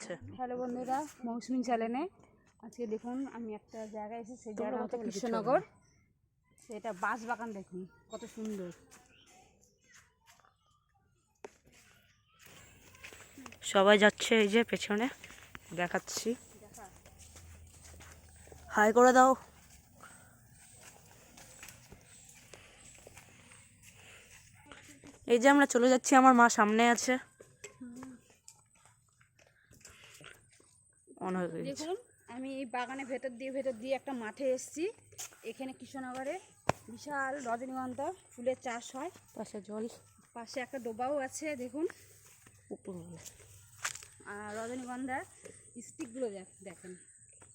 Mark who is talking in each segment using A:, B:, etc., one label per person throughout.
A: আছে।
B: হ্যালো বন্ধুরা, মৌসুমী চ্যানেলে আজকে দেখুন আমি একটা জায়গায় এসেছি, সেই জায়গাটা হচ্ছে কৃষ্ণনগর। সেটা বাঁশ বাগান, দেখুন কত সুন্দর।
A: সবাই যাচ্ছে, এই যে পেছনে দেখাচ্ছি, হাই করে দাও। এই যে আমরা চলে যাচ্ছি, আমার মা সামনে আছে।
B: দেখুন আমি এই বাগানের ভেতর দিয়ে একটা মাঠে এসেছি। এখানে কৃষ্ণনগরে বিশাল রজনীগন্ধা ফুলের চাষ হয়।
A: পাশে জল,
B: পাশে একটা ডোবাও আছে দেখুন। আর রজনীগন্ধার স্টিকগুলো দেখেন,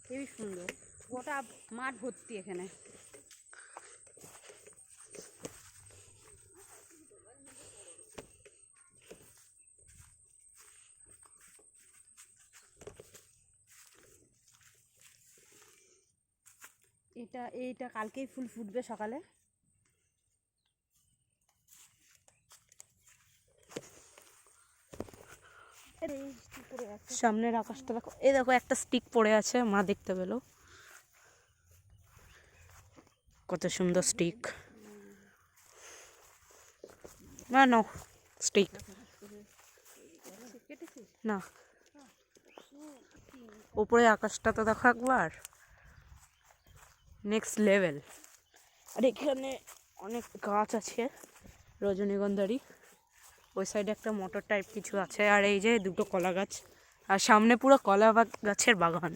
B: খুবই সুন্দর। গোটা মাঠ ভর্তি এখানে। এইটা কালকেই ফুল ফুটবে সকালে।
A: সামনের আকাশটা দেখো, এই দেখো একটা স্টিক পড়ে আছে, মা দেখতে পেলো। কত সুন্দর স্টিক। না না স্টিক না, উপরে আকাশটা তো দেখো একবার, নেক্সট লেভেল। আর এখানে অনেক গাছ আছে রজনীগন্ধারই। ওই সাইডে একটা মোটর টাইপ কিছু আছে, আর এই যে দুটো কলা গাছ, আর সামনে পুরো কলা গাছের বাগান।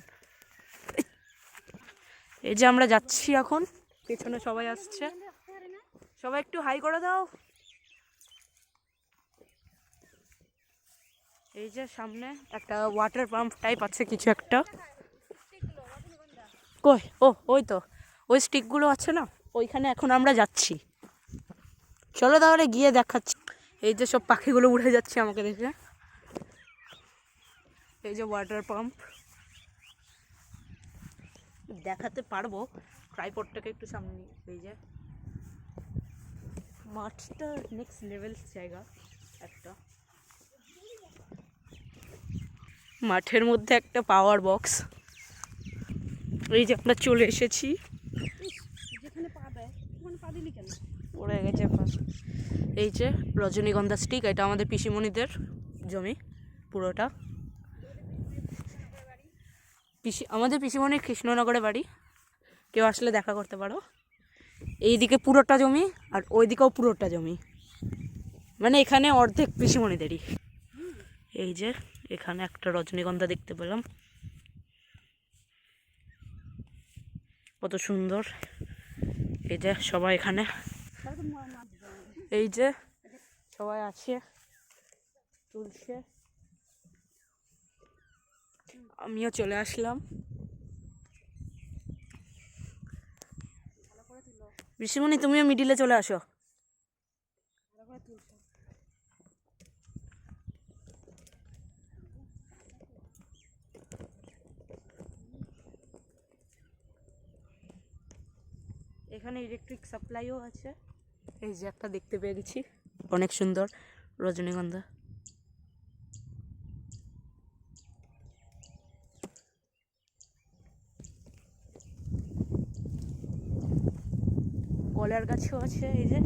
A: এই যে আমরা যাচ্ছি এখন, পেছনে সবাই আসছে। সবাই একটু হাই করে দাও। এই যে সামনে একটা ওয়াটার পাম্প টাইপ আছে কিছু একটা। কই, ও ওই তো ওই স্টিকগুলো আছে না, ওইখানে এখন আমরা যাচ্ছি। চলো তাহলে গিয়ে দেখাচ্ছি। এই যে সব পাখিগুলো উড়ে যাচ্ছে আমাকে দেখে। এই যে ওয়াটার পাম্প, দেখাতে পারবো, ট্রাইপডটাকে একটু সামনে নিয়ে। এই যে মাঠটা নেক্সট লেভেল জায়গা একটা। মাঠের মধ্যে একটা পাওয়ার বক্স। এই যে আমরা চলে এসেছি। পড়ে গেছে। এই যে রজনীগন্ধা স্টিক, এটা আমাদের পিসিমণিদের জমি পুরোটা। আমাদের পিসিমণির কৃষ্ণনগরে বাড়ি, কেউ আসলে দেখা করতে পারো। এইদিকে পুরোটা জমি, আর ওইদিকেও পুরোটা জমি, মানে এখানে অর্ধেক পিসিমণিদেরই। এই যে এখানে একটা রজনীগন্ধা দেখতে পেলাম, কত সুন্দর। এই যে সবাই এখানে, এই যে সবাই আছে তুলছে, আমিও চলে আসলাম। ঋষিমণি তুমিও মিডিলে চলে আসো। এখানে ইলেকট্রিক সাপ্লাইও আছে। এই যে একটা দেখতে পেয়ে গেছি, অনেক সুন্দর রজনীগন্ধা। কলার গাছও আছে। এই যে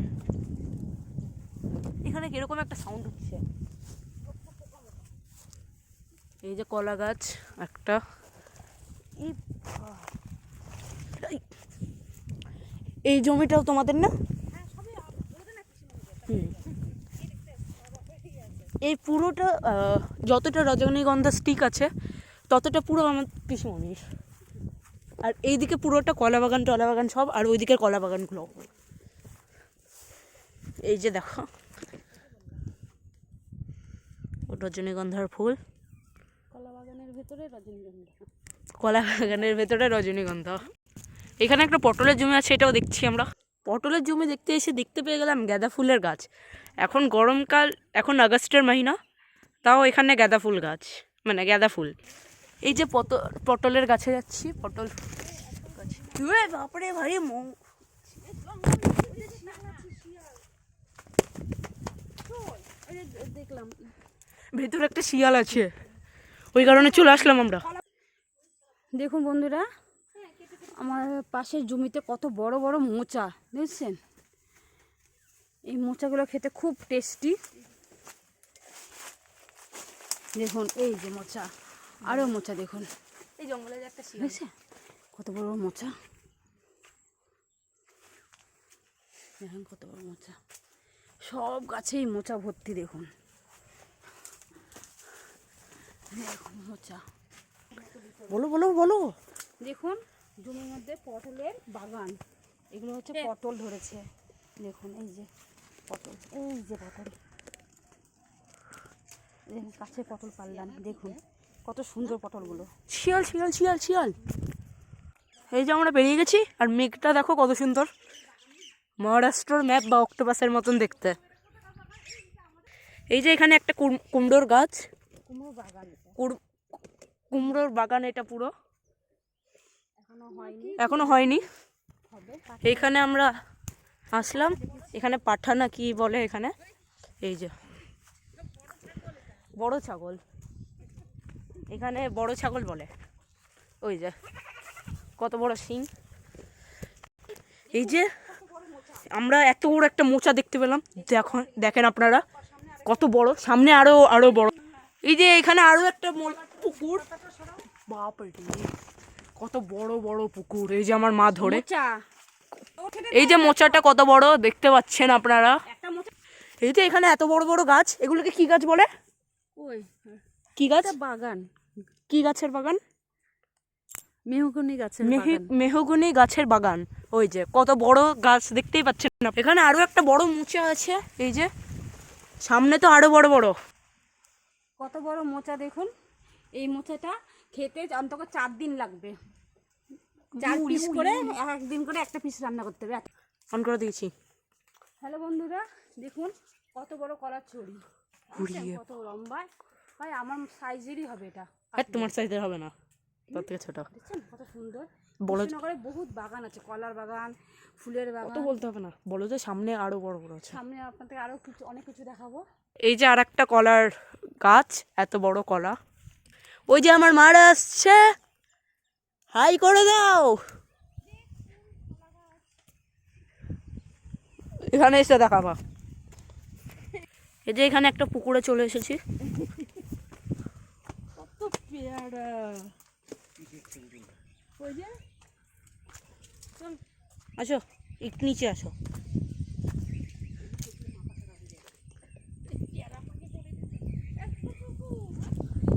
A: এখানে কিরকম একটা সাউন্ড হচ্ছে। এই যে কলা গাছ একটা। এই জমিটাও তোমাদের না? এই পুরোটা যতটা রজনীগন্ধা স্টিক আছে ততটা পুরো আমার পিসিমণির। আর এইদিকে পুরোটা কলা বাগান টলা বাগান সব, আর ওইদিকের কলা বাগানগুলো। এই যে দেখো রজনীগন্ধার ফুল,
B: কলা বাগানের ভেতরে রজনীগন্ধা।
A: কলা বাগানের ভেতরে রজনীগন্ধা। এখানে একটা পটলের জমি আছে, এটাও দেখছি আমরা। পটলের জমি দেখতে এসে দেখতে পেয়ে গেলাম গাঁদা ফুলের গাছ। এখন গরমকাল, এখন আগস্টের মাহিনা, তাও এখানে গাঁদা ফুল গাছ, মানে গাঁদা ফুল। এই যে পটলের গাছে যাচ্ছি, পটল গাছ। বাপরে ভাই,
B: দেখলাম
A: ভেতরে একটা শিয়াল আছে, ওই কারণে চলে আসলাম আমরা।
B: দেখুন বন্ধুরা, আমার পাশের জমিতে কত বড় বড় মোচা দেখছেন। এই মোচাগুলো খেতে খুব টেস্টি। দেখুন এই যে মোচা, আরও মোচা দেখুন,
A: এই জঙ্গলের একটা
B: দেখছেন কত বড় বড় মোচা। দেখুন কত বড় মোচা, সব গাছেই মোচা ভর্তি। দেখুন দেখুন মোচা।
A: বলো বলো বলো।
B: দেখুন জমির মধ্যে পটলের বাগান, এগুলো হচ্ছে পটল ধরেছে। দেখুন এই যে পটল, এই যে পটল, দেখুন কাছে পটল পারলাম। দেখুন কত সুন্দর পটলগুলো।
A: শিয়াল শিয়াল শিয়াল শিয়াল। এই যে আমরা বেরিয়ে গেছি, আর মেঘটা দেখো কত সুন্দর, মহারাষ্ট্রর ম্যাপ বা অক্টোপাসের মতন দেখতে। এই যে এখানে একটা কুমড়োর গাছ,
B: কুমড়ো বাগান,
A: কুমড়োর বাগান এটা পুরো,
B: এখনো
A: এখনো
B: হয়নি,
A: হয়নি।
B: হবে।
A: এইখানে আমরা আসলাম, এখানে পাঠা না কি বলে এখানে। এই যে বড় ছাগল, এখানে বড় ছাগল বলে। ওই যে কত বড় শিং। এই যে আমরা এত বড় একটা মোচা দেখতে পেলাম, দেখেন আপনারা কত বড়, সামনে আরো আরো বড়। এই যে এখানে আরো একটা পুকুর, বাপরে কত বড় বড় পুকুর। এই যে আমার মা ধরে,
B: মোচা,
A: এই যে মোচাটা কত বড় দেখতে পাচ্ছেন আপনারা।
B: একটা মোচা।
A: এই যে এখানে এত বড় বড় গাছ, এগুলোকে কি গাছ বলে?
B: ওই
A: কি গাছ?
B: বাগান,
A: কি গাছের বাগান?
B: মেহগনি গাছের
A: মেহগনি গাছের বাগান। ওই যে কত বড় গাছ দেখতেই পাচ্ছেন না। এখানে আরো একটা বড় মোচা আছে, এই যে সামনে তো আরো বড় বড়।
B: কত বড় মোচা দেখুন। এই মোচাটা খেতে অন্তত 4 দিন লাগবে, 4 পিস করে, একদিন করে একটা পিস রান্না করতে হবে।
A: অন করে দিয়েছি।
B: হ্যালো বন্ধুরা, দেখুন কত বড় কলার ছড়ি,
A: ঘুরিয়ে
B: কত লম্বা, ভাই আমার সাইজেরই হবে এটা।
A: তোমার সাইজের হবে না, তার থেকে ছোট।
B: দেখছেন কত সুন্দর।
A: বলো
B: কৃষ্ণনগরে বহুত বাগান আছে, কলার বাগান, ফুলের
A: অত
B: বাগান।
A: বলতে হবে না, বলো যে সামনে আরো বড় বড় আছে।
B: সামনে আপনাদের আরো কিছু, অনেক কিছু দেখাবো।
A: এই যে আর একটা কলার গাছ, এত বড় কলা। ওই যে আমার মারা আসছে, হাই করে দাও। এখানে এসে দেখাবা। এই যে এখানে একটা পুকুরে চলে এসেছি।
B: কত পেয়ারা, ওই যে
A: আসো একটু নিচে আসো।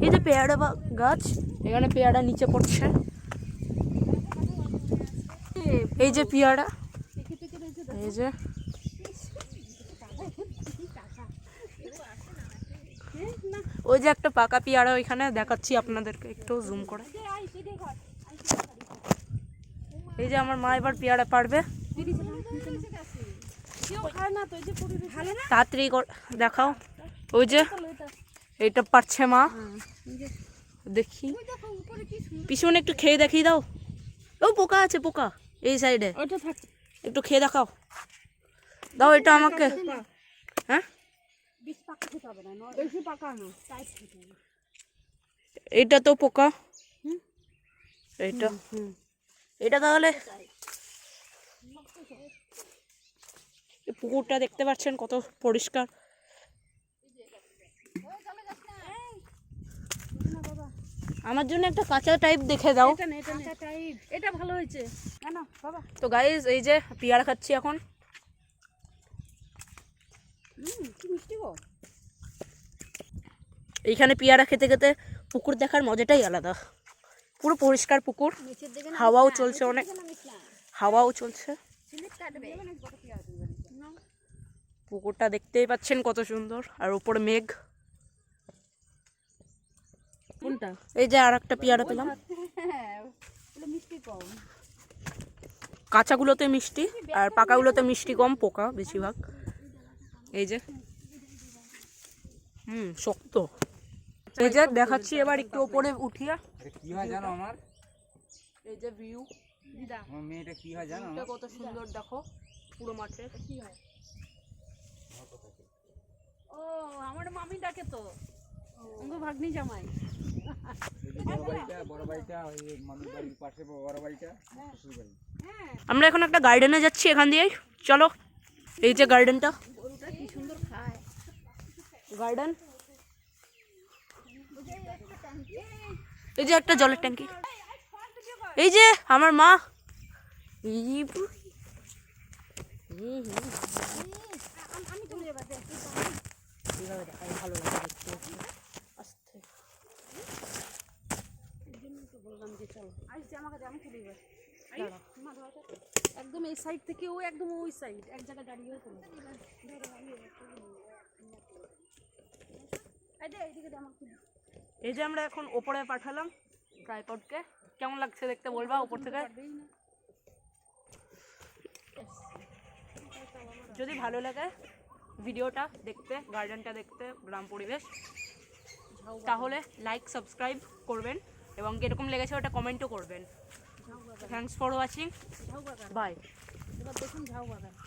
A: এই যে পেয়ারা গাছ, এখানে পেয়ারা নিচে পড়ছে। এই যে পেয়ারা, এই যে ওই যে একটা পাকা পেয়ারা ওইখানে দেখাচ্ছি আপনাদেরকে, একটু জুম করে। এই যে আমার মা এবার পেয়ারা পারবে, তাড়াতাড়ি দেখাও। ওই যে এইটা পারছে মা, দেখি পিছনে একটু খেয়ে দেখিয়ে দাও। ও পোকা আছে, পোকা এই সাইডে, একটু খেয়ে দেখাও, দাও এটা আমাকে। হ্যাঁ এইটা তো পোকা, এইটা এটা তাহলে। পুকুরটা দেখতে পাচ্ছেন কত পরিষ্কার। আমার জন্য একটা কাঁচা টাইপ দেখে দাও।
B: এটা ভালো হয়েছে না বাবা।
A: তো গাইস এই যে পেয়ারা খাচ্ছি এখন।
B: কি মিষ্টি গো।
A: এইখানে পেয়ারা খেতে খেতে পুকুর দেখার মজাটাই আলাদা, পুরো পরিষ্কার পুকুর, হাওয়াও চলছে, অনেক হাওয়াও চলছে। পুকুরটা দেখতেই পাচ্ছেন কত সুন্দর, আর উপরে মেঘ।
B: কোনটা?
A: এই যে আর একটা পেয়ারা পেলাম।
B: মিষ্টি কম,
A: কাঁচাগুলোতে মিষ্টি আর পাকাগুলোতে মিষ্টি কম, পোকা বেশিরভাগ। এই যে শক্ত। এই যে দেখাচ্ছি এবার একটু উপরে উঠিয়া,
C: কি হয় জানো আমার,
A: এই যে ভিউ,
C: আমার মেয়েটা কি হয় জানো,
A: এটা কত সুন্দর দেখো পুরো মাঠে।
B: কি হয়? ও আমার মামি ডাকে তো। ও অঙ্গ ভাগ্নি জামাই।
C: এই যে বড় বাড়িটা ওই মানুষ বাড়ির পাশে বড় বাড়িটা শ্বশুর বাড়ি।
A: আমরা এখন একটা গার্ডেনে যাচ্ছি এখান দিয়েই, চলো। এই যে গার্ডেনটা,
B: গরুটা কি সুন্দর খায়।
A: গার্ডেন, এই যে একটা জলের ট্যাঙ্কি, এই যে আমার মা, এই বুড়ি।
B: আমি চলে যাবো
A: এইভাবে দেখাই ভালো লাগে দেখতে। আস্তে
B: বললাম যে চলো আসছে আমার কাছে, আমি চলে যাবো।
A: দাঁড়াও।
B: একদম এই সাইড থেকে ও একদম ওই সাইড এক জায়গায় দাঁড়িয়েও চলে
A: এই যে আমরা এখন ওপরে পাঠালাম ট্রাইপডকে, কেমন লাগছে দেখতে বলবা ওপর থেকে? যদি ভালো লাগে ভিডিওটা দেখতে, গার্ডেনটা দেখতে, গ্রাম পরিবেশ, তাহলে লাইক সাবস্ক্রাইব করবেন এবং কীরকম লেগেছে ওটা কমেন্টও করবেন। থ্যাংকস ফর ওয়াচিং,
B: ঝাউ বাগান,
A: বাই।
B: এবার দেখুন ঝাউ বাগান।